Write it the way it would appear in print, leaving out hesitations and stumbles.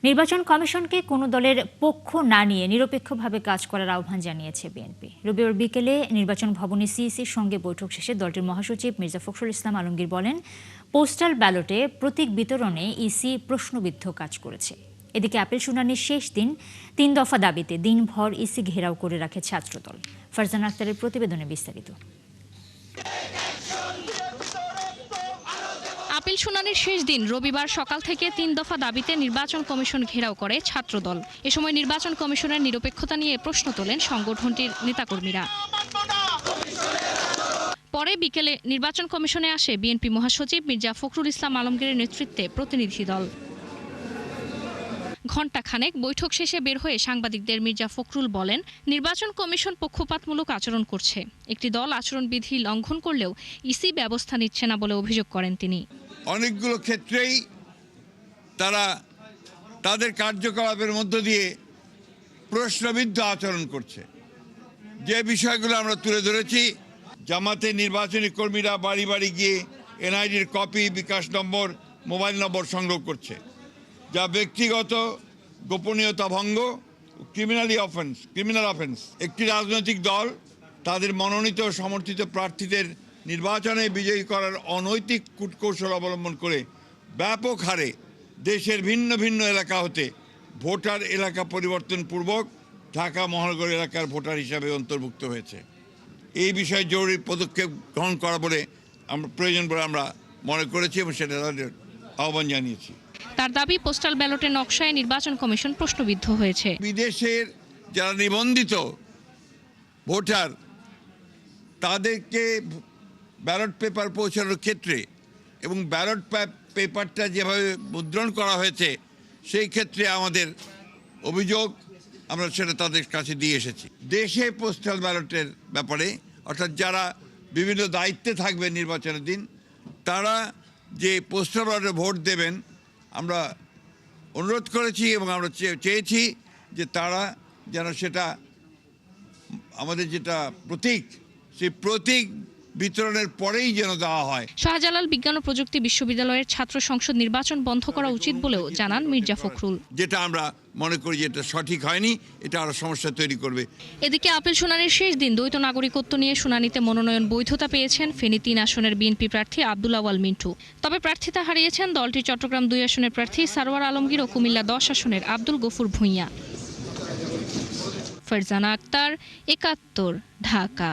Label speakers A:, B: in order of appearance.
A: নির্বাচন কমিশনকে কোনো দলের পক্ষ না নিয়ে নিরপেক্ষভাবে কাজ করার আহ্বান জানিয়েছে বিএনপি। রবিবার বিকেলে নির্বাচন ভবনে সিইসির সঙ্গে বৈঠক শেষে দলটির মহাসচিব মির্জা ফখরুল ইসলাম আলমগীর বলেন, পোস্টাল ব্যালটে প্রতীক বিতরণে ইসি প্রশ্নবিদ্ধ কাজ করেছে। এদিকে আপিল শুনানির শেষ দিন ৩ দফা দাবিতে দিনভর ইসি ঘেরাও করে রাখে ছাত্রদল। ফারজানা আক্তারের প্রতিবেদনে বিস্তারিত।
B: আপিল শুনানির শেষ দিন রবিবার সকাল থেকে ৩ দফা দাবিতে নির্বাচন কমিশন ঘেরাও করে ছাত্রদল। এ সময় নির্বাচন কমিশনের নিরপেক্ষতা নিয়ে প্রশ্ন তোলেন সংগঠনটির নেতাকর্মীরা। পরে বিকেলে নির্বাচন কমিশনে আসে বিএনপি মহাসচিব মির্জা ফখরুল ইসলাম আলমগীরের নেতৃত্বে প্রতিনিধি দল। ঘণ্টাখানেক বৈঠক শেষে বের হয়ে সাংবাদিকদের মির্জা ফখরুল বলেন, নির্বাচন কমিশন পক্ষপাতমূলক আচরণ করছে। একটি দল আচরণবিধি লঙ্ঘন করলেও ইসি ব্যবস্থা নিচ্ছে না বলে অভিযোগ করেন তিনি।
C: অনেকগুলো ক্ষেত্রেই তারা তাদের কার্যকলাপের মধ্য দিয়ে প্রশ্নবিদ্ধ আচরণ করছে। যে বিষয়গুলো আমরা তুলে ধরেছি, জামাতে নির্বাচনী কর্মীরা বাড়ি বাড়ি গিয়ে এনআইডির কপি, বিকাশ নম্বর, মোবাইল নম্বর সংগ্রহ করছে, যা ব্যক্তিগত গোপনীয়তা ভঙ্গ, ক্রিমিনাল অফেন্স। একটি রাজনৈতিক দল তাদের মনোনীত সমর্থিত প্রার্থীদের নির্বাচনে বিজয়ী করার অনৈতিক কূটকৌশল অবলম্বন করে ব্যাপক হারে দেশের ভিন্ন ভিন্ন এলাকা হতে ভোটার এলাকা পরিবর্তন পূর্বক ঢাকা মহানগর এলাকার ভোটার হিসাবে অন্তর্ভুক্ত হয়েছে। এই বিষয়ে জরুরি পদক্ষেপ গ্রহণ করা বলে আমরা প্রয়োজন বলে আমরা মনে করেছি এবং সেটা তাদের আহ্বান জানিয়েছি।
B: তার দাবি, পোস্টাল ব্যালটের নকশায় নির্বাচন কমিশন প্রশ্নবিদ্ধ হয়েছে।
C: বিদেশের যারা নিবন্ধিত ভোটার তাদেরকে ব্যালট পেপার পৌঁছানোর ক্ষেত্রে এবং ব্যালট পেপারটা যেভাবে মুদ্রণ করা হয়েছে সেই ক্ষেত্রে আমাদের অভিযোগ, আমরা সেটা তাদের কাছে দিয়ে এসেছি। দেশে পোস্টাল ব্যালটের ব্যাপারে, অর্থাৎ যারা বিভিন্ন দায়িত্বে থাকবে নির্বাচনের দিন, তারা যে পোস্টাল ব্যালটে ভোট দেবেন, আমরা অনুরোধ করেছি এবং আমরা চেয়েছি যে তারা যেন সেটা আমাদের যেটা প্রতীক, সেই প্রতীক বিতরণের পরেই যেন দেওয়া হয়।
B: শাহজালাল বিজ্ঞান ও প্রযুক্তি বিশ্ববিদ্যালয়ের ছাত্র সংসদ নির্বাচন বন্ধ করা উচিত বলেও জানান মির্জা ফখরুল।
C: যেটা আমরা মনে করি যে এটা সঠিক হয়নি, এটা আরো সমস্যা তৈরি করবে।
B: এদিকে আপিল শুনানির শেষ দিন দ্বৈত নাগরিকত্ব নিয়ে শুনানিতে মনোনয়ন বৈধতা পেয়েছেন ফেনী ৩ আসনের বিএনপি প্রার্থী আব্দুল আওয়াল মিন্টু। তবে প্রার্থিতা হারিয়েছেন দলটির চট্টগ্রাম ২ আসনের প্রার্থী সারওয়ার আলমগীর ও কুমিল্লা ১০ আসনের আব্দুল গফুর ভূঁইয়া। ফারজানা আক্তার, ৭১, ঢাকা।